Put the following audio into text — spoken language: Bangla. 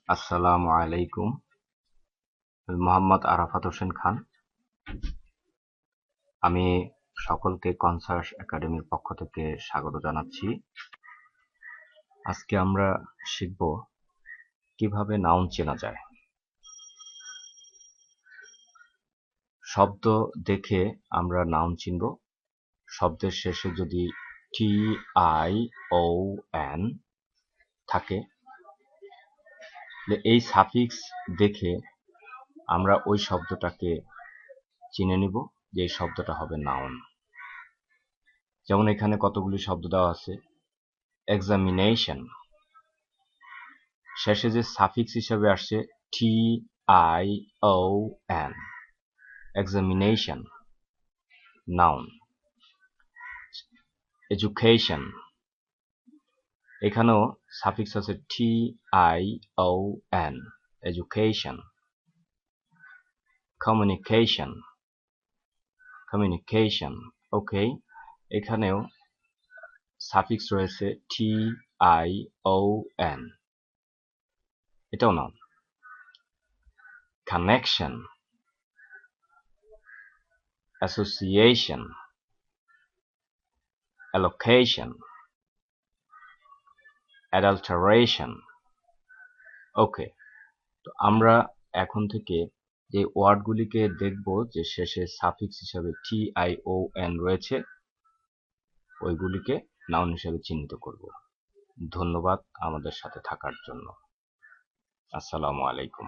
আসসালামু আলাইকুম। মোহাম্মদ আরাফাত হোসেন খান। আমি সকলকে কনসার্স একাডেমির পক্ষ থেকে স্বাগত জানাচ্ছি। আজকে আমরা শিখব কিভাবে নাউন চেনা যায়। শব্দ দেখে আমরা নাউন চিনব। শব্দের শেষে যদি TION থাকে, এই সাফিক্স দেখে আমরা ওই শব্দটাকে চিনে নিব যে এই শব্দটা হবে নাউন। যেমন এখানে কতগুলি শব্দ দেওয়া আছে। এক্সামিনেশন, শেষে যে সাফিক্স হিসেবে আসছে TION, এক্সামিনেশন, নাউন। এডুকেশন, এখানেও সাফিক্স আছে TION, education. Communication, communication, okay, এখানেও সাফিক্স রয়েছে TION, এটাও noun. Connection, association, allocation, adulteration. Okay, তো আমরা এখন থেকে যে ওয়ার্ডগুলিকে দেখব যে শেষে সাফিক্স হিসাবে TION রয়েছে, ওইগুলিকে নাউন হিসাবে চিহ্নিত করব। ধন্যবাদ আমাদের সাথে থাকার জন্য। আসসালামু আলাইকুম।